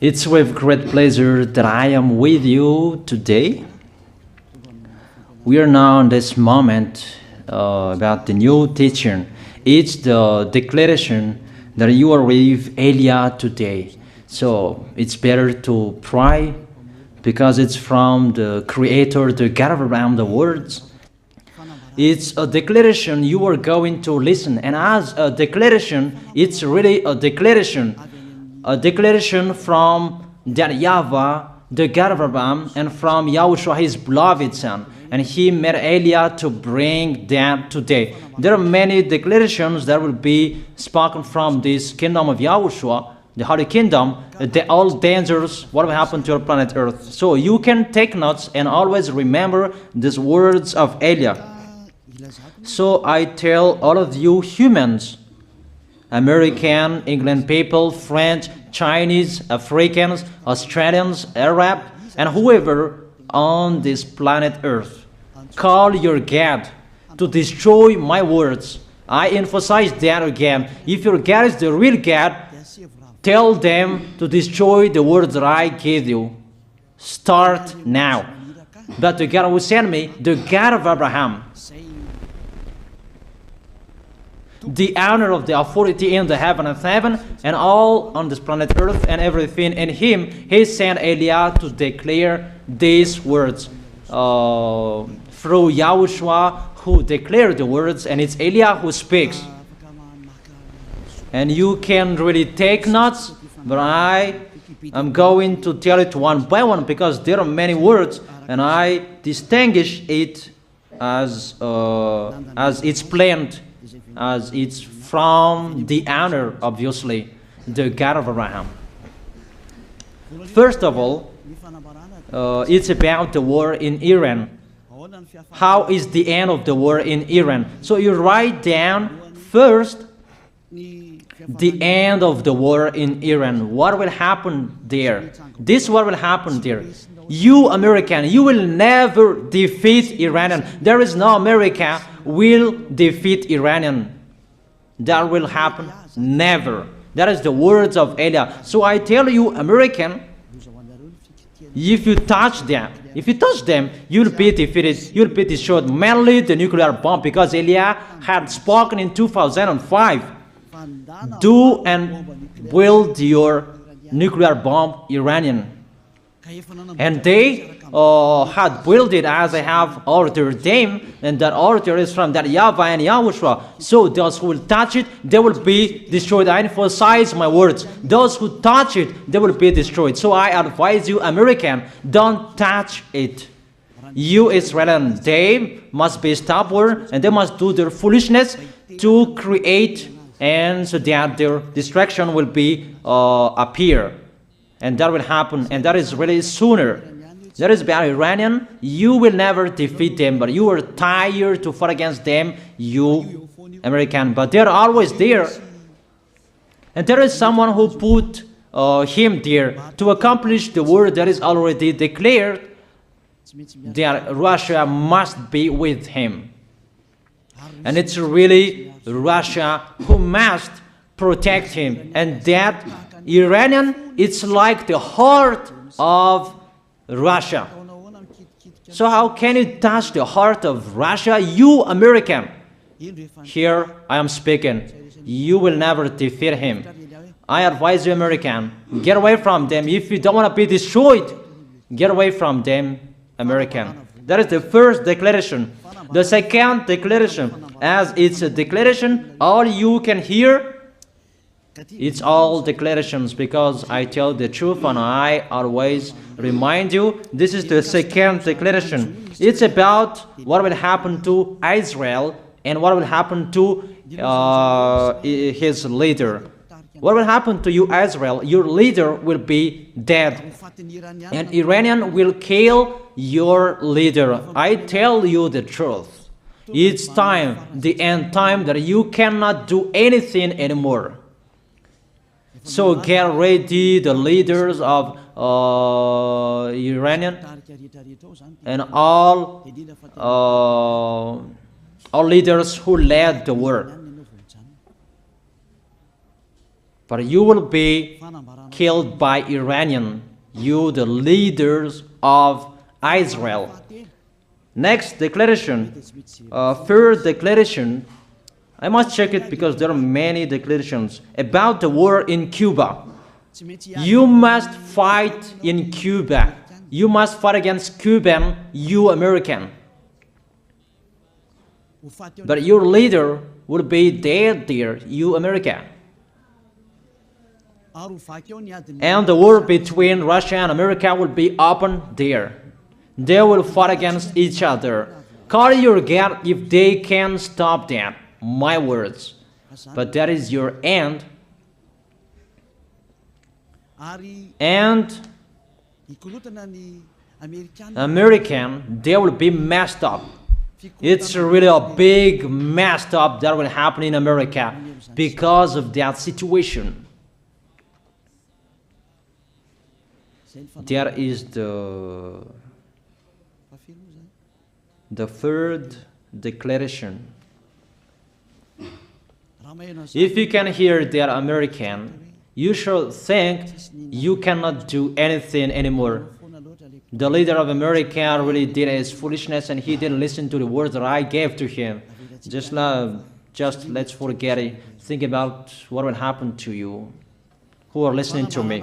It's with great pleasure that I am with you today. We are now in this moment about the new teaching. It's the declaration that you are with Elia today. So it's better to pray because it's from the Creator, the God of around the words. It's a declaration you are going to listen. And as a declaration, it's really a declaration from that YAHVAH, the God of Abraham, and from YAHOSHUAH, his beloved son. And he made Elia to bring them today. There are many declarations that will be spoken from this kingdom of YAHOSHUAH, the Holy Kingdom, all dangers, what will happen to our planet Earth. So you can take notes and always remember these words of Elia. So I tell all of you humans, American, England people, French, Chinese, Africans, Australians, Arab, and whoever on this planet Earth, call your God to destroy my words. I emphasize that again. If your God is the real God, tell them to destroy the words that I gave you. Start now. But the God who sent me, the God of Abraham, the honor of the authority in the heaven and all on this planet Earth and everything in him, he sent Elia to declare these words through YAHOSHUAH, who declared the words, and it's Elia who speaks. And you can really take notes, but I am going to tell it one by one because there are many words, and I distinguish it as it's planned, as it's from the honor, obviously, the God of Abraham. First of all, it's about the war in Iran. How is the end of the war in Iran? So you write down first the end of the war in Iran. What will happen there? This is what will happen there. You American, you will never defeat Iranian. There is no America will defeat Iranian. That will happen never. That is the words of Elia. So I tell you, American, if you touch them, you'll be defeated, you'll be destroyed. Mainly the nuclear bomb, because Elia had spoken in 2005. Do and build your nuclear bomb, Iranian. And they had built it as I have ordered them, and that order is from that YAHVAH and YAHOSHUAH. So those who will touch it, they will be destroyed. I emphasize my words. Those who touch it, they will be destroyed. So I advise you, American, don't touch it. You Israelis, they must be stubborn, and they must do their foolishness to create, and so that their destruction will be appear. And that will happen, and that is really sooner. That is about Iranian. You will never defeat them, but you are tired to fight against them, you American. But they're always there. And there is someone who put him there to accomplish the word that is already declared, that Russia must be with him. And it's really Russia who must protect him. And that Iranian, it's like the heart of Russia. So how can you touch the heart of Russia? You American. Here I am speaking. You will never defeat him. I advise you, American, get away from them. If you don't want to be destroyed, get away from them, American. That is the first declaration. The second declaration, as it's a declaration, all you can hear, it's all declarations, because I tell the truth and I always remind you, this is the second declaration. It's about what will happen to Israel and what will happen to his leader. What will happen to you, Israel? Your leader will be dead, and Iranian will kill your leader. I tell you the truth. It's time, the end time, that you cannot do anything anymore. So get ready, the leaders of Iranian and all leaders who led the war. but you will be killed by Iranian, you the leaders of Israel. Next declaration, third declaration, I must check it because there are many declarations about the war in Cuba. You must fight in Cuba. You must fight against Cuban, you American. But your leader will be dead there, you America. And the war between Russia and America will be open there. They will fight against each other. Call your God if they can stop that. My words. But that is your end. And American, they will be messed up. It's really a big messed up that will happen in America because of that situation. That is the third declaration. If you can hear that American, you should think you cannot do anything anymore. The leader of America really did his foolishness and he didn't listen to the words that I gave to him. Just let's forget it. Think about what will happen to you who are listening to me.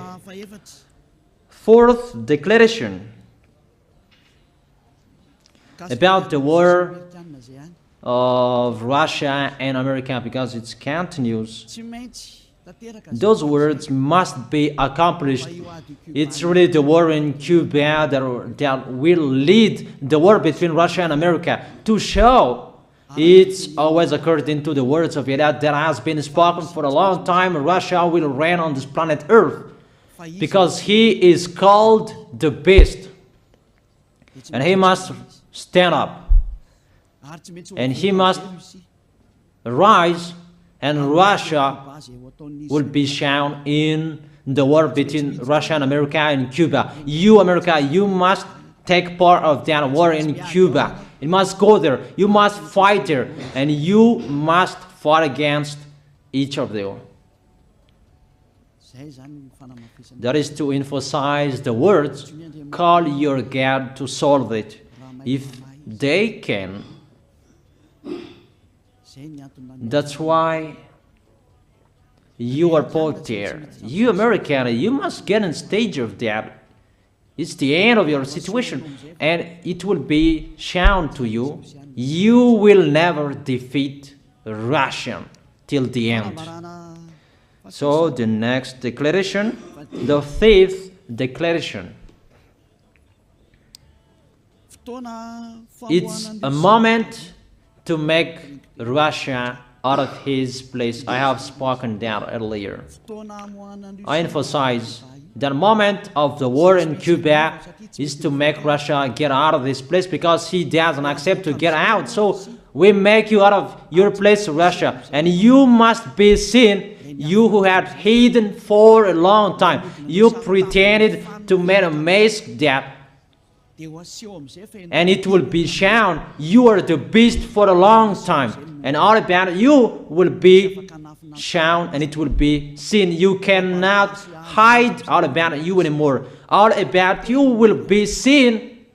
Fourth declaration about the war of Russia and America, because it continues. Those words must be accomplished. It's really the war in Cuba that will lead the war between Russia and America to show it's always according to the words of YAH that has been spoken for a long time. Russia will reign on this planet Earth because he is called the beast and he must stand up and he must rise, and Russia will be shown in the war between Russia and America and Cuba. You, America, you must take part of that war in Cuba. You must go there. You must fight there. And you must fight against each of them. That is to emphasize the words, call your God to solve it. If they can, that's why you are put there. You American, you must get in stage of that. It's the end of your situation, and it will be shown to you. You will never defeat Russia till the end. So the next declaration, the fifth declaration. It's a moment to make Russia out of his place. I have spoken that earlier. I emphasize the moment of the war in Cuba is to make Russia get out of this place because he doesn't accept to get out. So we make you out of your place, Russia, and you must be seen, you who had hidden for a long time. You pretended to make a mask that, and it will be shown you are the beast for a long time, and all about you will be shown and it will be seen. You cannot hide all about you anymore. All about you will be seen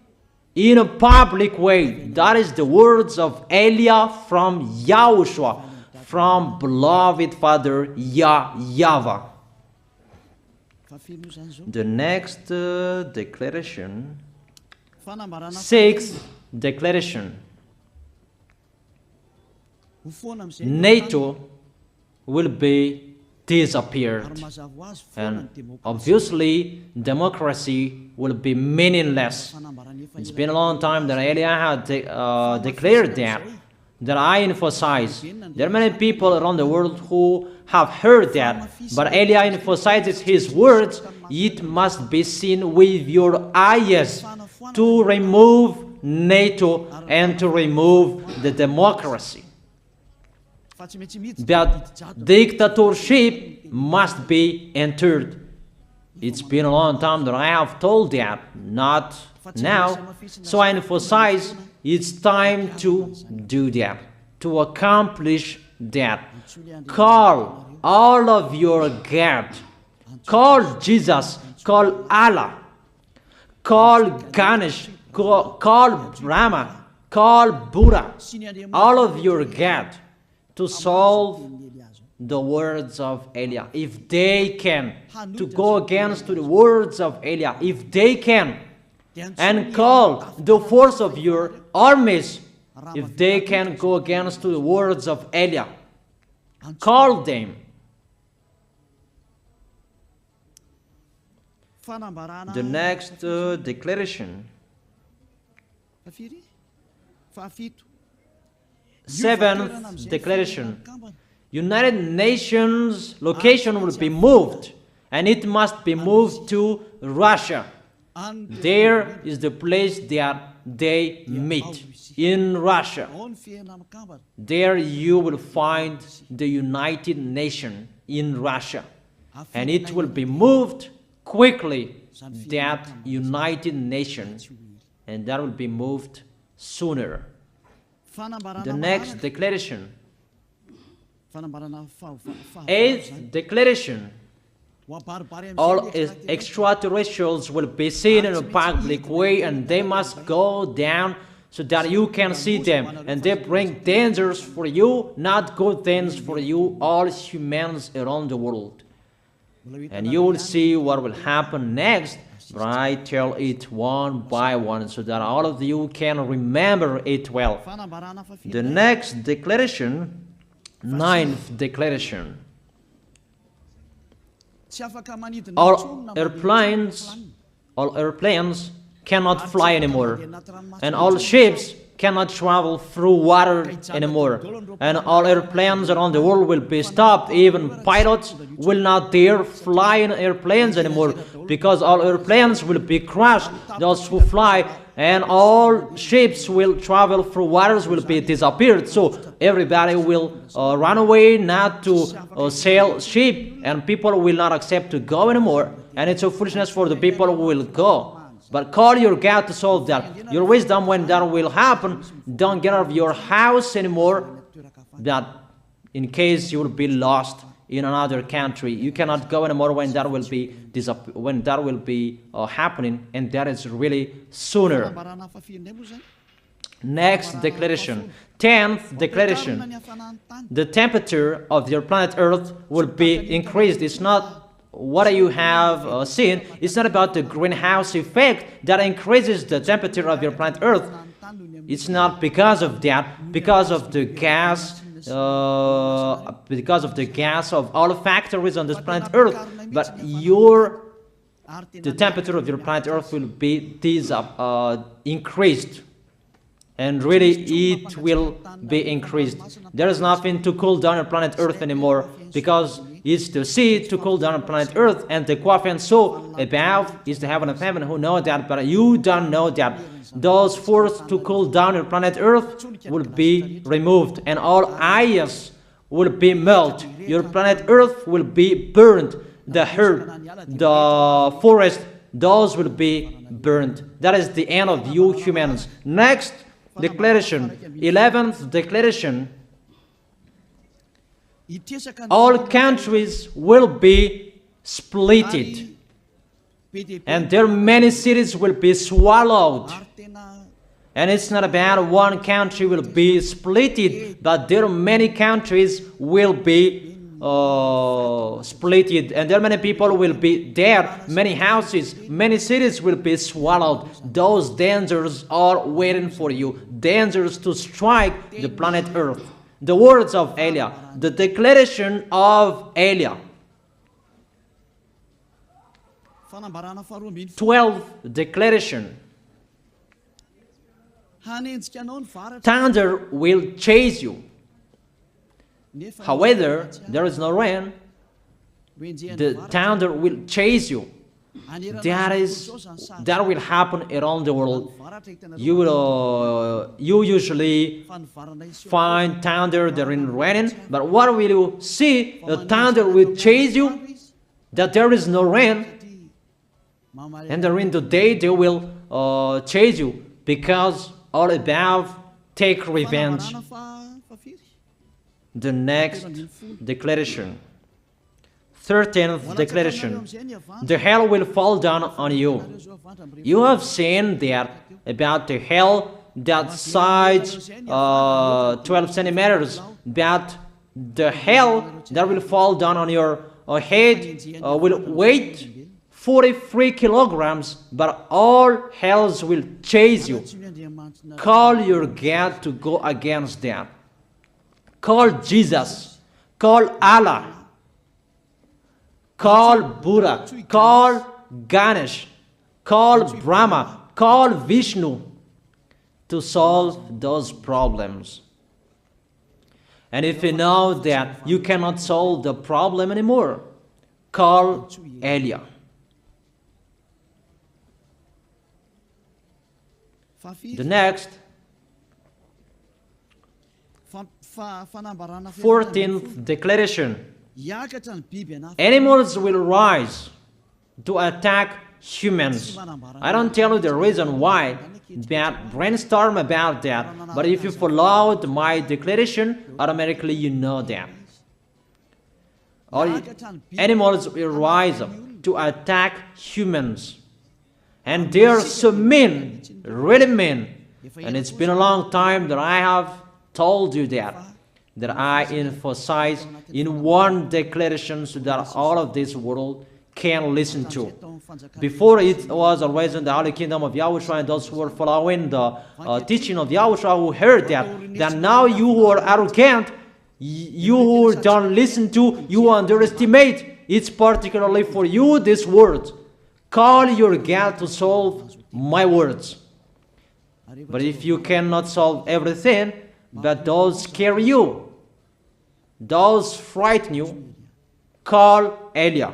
in a public way. That is the words of Elia from YAHOSHUAH, from beloved Father YAHVAH. The next declaration, sixth declaration. NATO will be disappeared, and obviously democracy will be meaningless. It's been a long time that Elia had declared that I emphasize. There are many people around the world who have heard that, but Elia emphasizes his words. It must be seen with your eyes to remove NATO and to remove the democracy. That dictatorship must be entered. It's been a long time that I have told that, not now. So I emphasize it's time to do that, to accomplish that. Call all of your God. Call Jesus, call Allah, call Ganesh, call Brahma, call Buddha, all of your God, to solve the words of Eliah. If they can, to go against the words of Eliah, if they can, and call the force of your armies, if they can go against the words of Eliah, call them. The next declaration. Seventh declaration. United Nations location will be moved, and it must be moved to Russia. There is the place that they meet, in Russia. There you will find the United Nations in Russia, and it will be moved quickly, that United Nations, and that will be moved sooner. The next declaration. Eighth declaration. All extraterrestrials will be seen in a public way, and they must go down so that you can see them, and they bring dangers for you, not good things for you, all humans around the world. And you will see what will happen next, but I tell it one by one so that all of you can remember it well. The next declaration, ninth declaration. All airplanes cannot fly anymore, and all ships cannot travel through water anymore, and all airplanes around the world will be stopped. Even pilots will not dare fly in airplanes anymore, because all airplanes will be crushed, those who fly, and all ships will travel through waters will be disappeared. So everybody will run away not to sail ship, and people will not accept to go anymore, and it's a foolishness for the people who will go. But call your God to solve that. Your wisdom when that will happen. Don't get out of your house anymore, that in case you will be lost in another country. You cannot go anymore when that will be happening, and that is really sooner. Next declaration. 10th declaration. The temperature of your planet Earth will be increased. It's not what you have seen. It's not about the greenhouse effect that increases the temperature of your planet Earth. It's not because of that, because of the gas, of all factories on this planet Earth. But the temperature of your planet Earth will be increased, and really it will be increased. There is nothing to cool down your planet Earth anymore, because it's the sea to cool down planet Earth, and the Quafian soul above is the heaven of heaven, who know that, but you don't know that. Those forces to cool down your planet Earth will be removed, and all ice will be melted. Your planet Earth will be burned. The herb, the forest, those will be burned. That is the end of you humans. Next declaration, 11th declaration. All countries will be splitted, and their many cities will be swallowed. And it's not about one country will be splitted, but there are many countries will be splitted, and there are many people will be there, many houses, many cities will be swallowed. Those dangers are waiting for you, dangers to strike the planet Earth. The words of Eliah, the declaration of Eliah. 12th declaration. Thunder will chase you. However, there is no rain. The thunder will chase you. That will happen around the world. You usually find thunder during raining, but what will you see? The thunder will chase you, that there is no rain, and during the day they will chase you, because all above take revenge. The next declaration. 13th declaration. The hell will fall down on you. You have seen that about the hell that size 12 centimeters, that the hell that will fall down on your head will weigh 43 kilograms, but all hells will chase you. Call your God to go against that. Call Jesus. Call Allah. Call Buddha. Call Ganesh. Call Brahma. Call Vishnu to solve those problems. And if you know that you cannot solve the problem anymore, call YAH. The next, 14th declaration. Animals will rise to attack humans. I don't tell you the reason why, but brainstorm about that. But if you followed my declaration, automatically you know that. All animals will rise up to attack humans. And they are so mean, really mean. And it's been a long time that I have told you that I emphasize in one declaration so that all of this world can listen to. Before it was always in the Holy Kingdom of YAHOSHUAH, and those who were following the teaching of YAHOSHUAH who heard that now you who are arrogant, you who don't listen to, you underestimate. It's particularly for you, this word. Call your God to solve my words. But if you cannot solve everything, but those scare you, those frighten you, call YAH.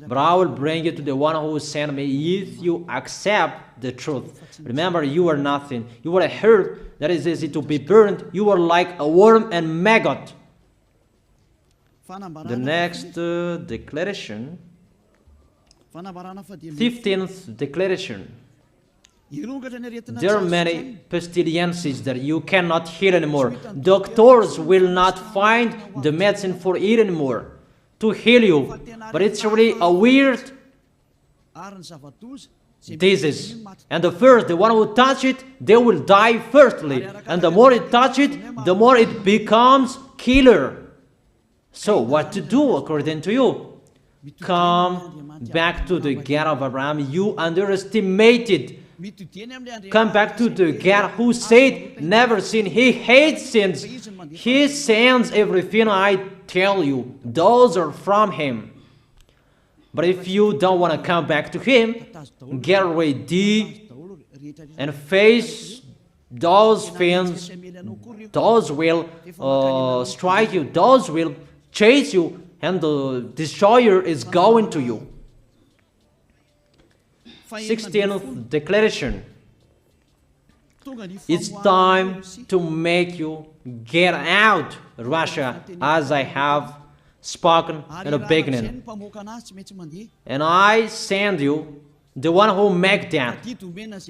But I will bring you to the one who sent me if you accept the truth. Remember, you are nothing. You are a herb that is easy to be burned. You are like a worm and maggot. The next declaration, 15th declaration. There are many pestilences that you cannot heal anymore. Doctors will not find the medicine for it anymore to heal you. But it's really a weird disease. And the one who touch it, they will die firstly. And the more it touch it, the more it becomes killer. So what to do according to you? Come back to the God of Abraham. You underestimated. Come back to the God who said, never sin. He hates sins. He sends everything I tell you. Those are from Him. But if you don't want to come back to Him, get ready and face those things. Those will strike you. Those will chase you, and the destroyer is going to you. 16th declaration. It's time to make you get out, Russia, as I have spoken in the beginning. And I send you the one who make that.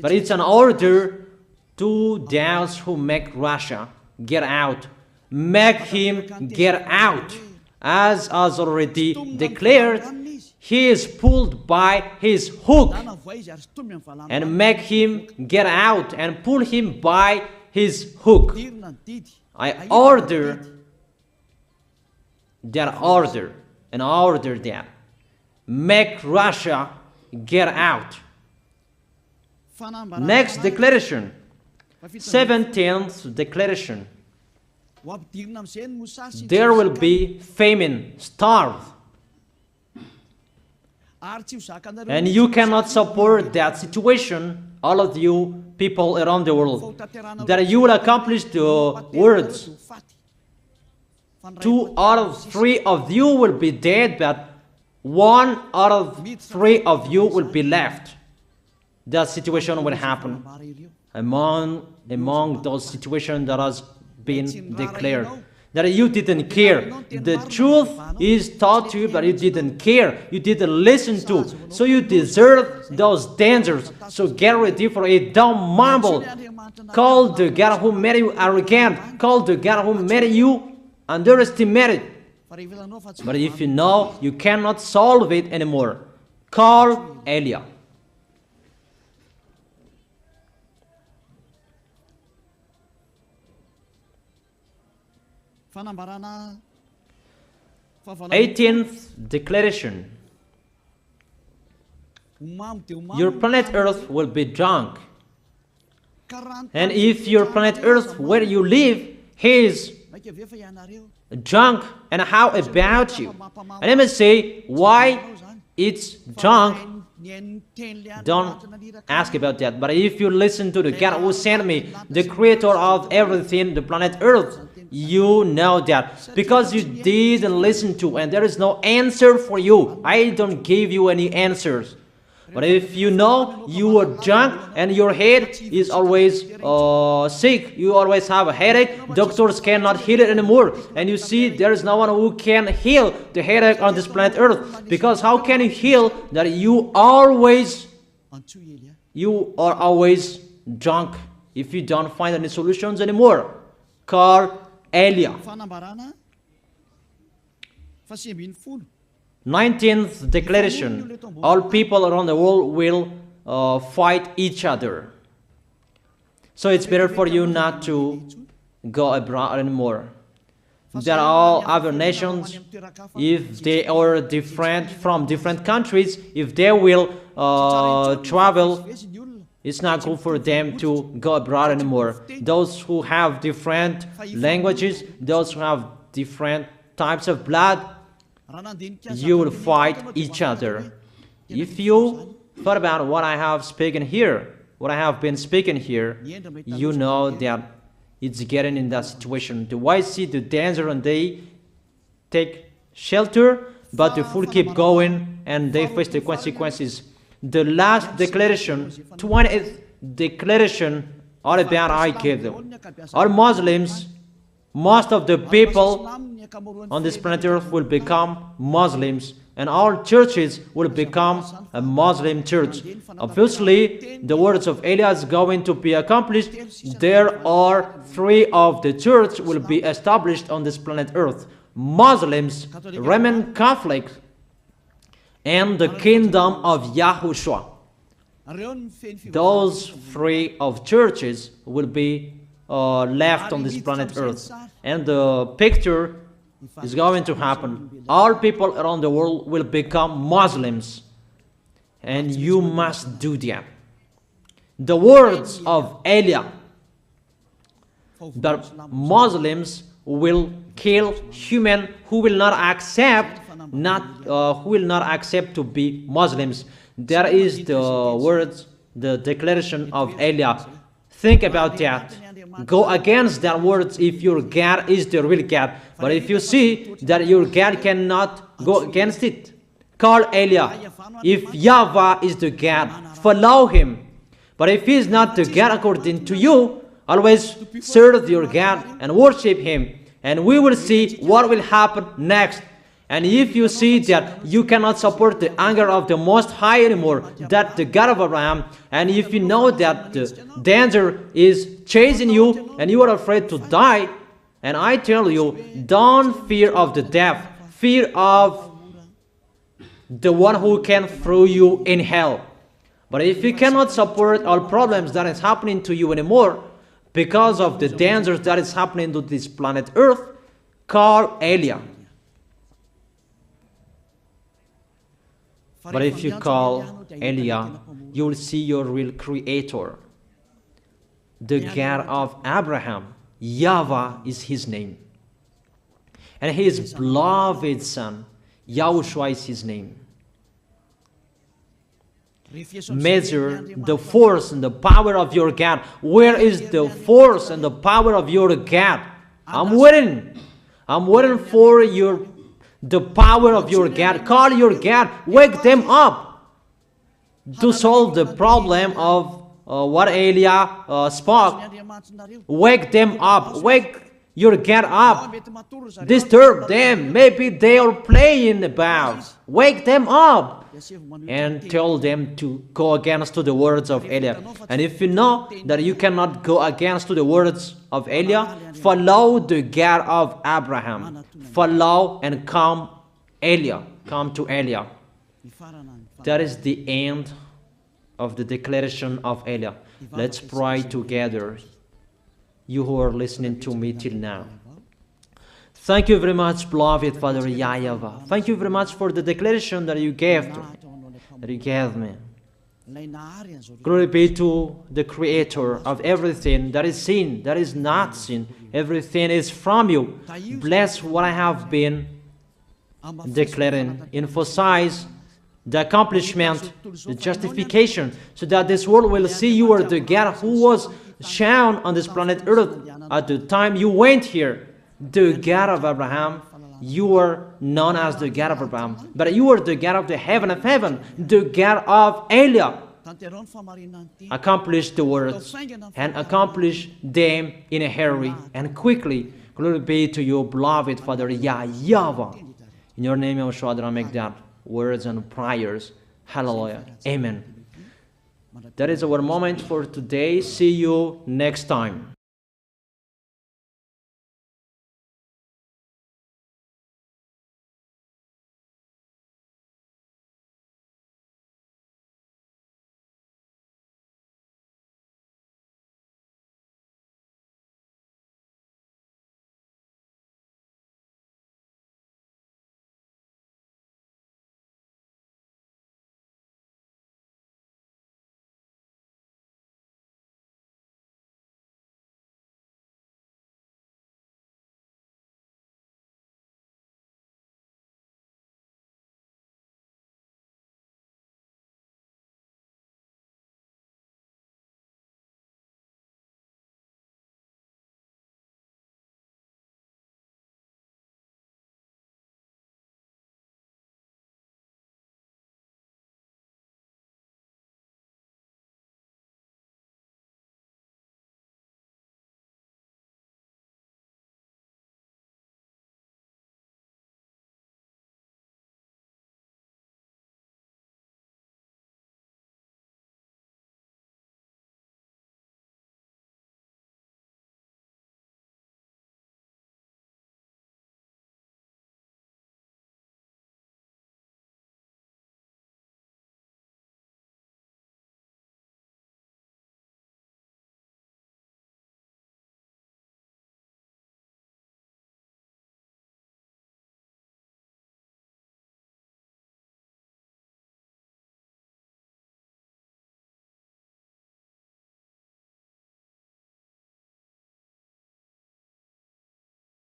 But it's an order to those who make Russia get out. Make him get out. As already declared, he is pulled by his hook, and make him get out and pull him by his hook. I order that. Make Russia get out. Next declaration, 17th declaration. There will be famine, starve. And you cannot support that situation, all of you people around the world, that you will accomplish the words. 2 out of 3 of you will be dead, but 1 out of 3 of you will be left. That situation will happen among those situations that has been declared. That you didn't care. The truth is taught to you, but you didn't care. You didn't listen to. So you deserve those dangers. So get ready for it. Don't mumble. Call the God who made you arrogant. Call the God who made you underestimate it. But if you know you cannot solve it anymore, call Eliah. Eighteenth declaration. Your planet Earth will be drunk. And if your planet Earth where you live is drunk, and how about you? And let me say why it's drunk. Don't ask about that. But if you listen to the God who sent me, the creator of everything, the planet Earth, you know that. Because you didn't listen to, and there is no answer for you. I don't give you any answers. But if you know you are drunk and your head is always sick, you always have a headache, doctors cannot heal it anymore. And you see there is no one who can heal the headache on this planet Earth. Because how can you heal that you are always drunk if you don't find any solutions anymore? Call Eliah. 19th declaration. All people around the world will fight each other. So it's better for you not to go abroad anymore. There are all other nations, if they are different from different countries, if they will travel, it's not good for them to go abroad anymore. Those who have different languages, those who have different types of blood, you will fight each other. If you thought about what I have spoken here, what I have been speaking here, you know that it's getting in that situation. The wise see the danger and they take shelter, but the fool keep going and they face the consequences. The last declaration, 20th declaration, all about I gave them. All Muslims, most of the people on this planet Earth will become Muslims, and all churches will become a Muslim church. Obviously, the words of Eliah is going to be accomplished. There are 3 of the church will be established on this planet Earth: Muslims, Roman Catholics, and the kingdom of YAHOSHUAH. Those 3 of churches will be left on this planet Earth, and the picture is going to happen. All people around the world will become Muslims, and you must do that. The words of Eliah, that Muslims will kill human who will not accept to be Muslims. That is the words, the declaration of Eliah. Think about that. Go against that words if your God is the real God. But if you see that your God cannot go against it, call Eliah. If YAHVAH is the God, follow him. But if he is not the God according to you, always serve your God and worship him. And we will see what will happen next. And if you see that you cannot support the anger of the Most High anymore, that the God of Abraham, and if you know that the danger is chasing you and you are afraid to die, and I tell you, don't fear of the death, fear of the one who can throw you in hell. But if you cannot support all problems that is happening to you anymore, because of the dangers that is happening to this planet Earth, call Eliah. But if you call Eliah, you will see your real creator, the God of Abraham. YAHVAH is his name. And his beloved son, YAHOSHUAH is his name. Measure the force and the power of your God. Where is the force and the power of your God? I'm waiting. I'm waiting for the power of your God. Call your God. Wake them up to solve the problem of what Eliah spoke. Wake them up. Wake your God up. Disturb them. Maybe they are playing about. Wake them up. and tell them to go against to the words of Eliah. And if you know that you cannot go against to the words of Eliah, follow the God of Abraham. Follow and come Eliah. Come to Eliah. That is the end of the declaration of Eliah. Let's pray together, you who are listening to me till now. Thank you very much, beloved Father YAHVAH. Thank you very much for the declaration that you gave to me, that you gave me. Glory be to the Creator of everything that is seen, that is not seen. Everything is from you. Bless what I have been declaring. Emphasize the accomplishment, the justification, so that this world will see you are the God who was shown on this planet Earth at the time you went here. The God of Abraham, you are known as the God of Abraham, but you are the God of the heaven of heaven, the God of Eliah. Accomplish the words and accomplish them in a hurry and quickly. Glory be to you, beloved Father YAHVAH. In your name, YAHOSHUAH, I make that words and prayers. Hallelujah. Amen. That is our moment for today. See you next time.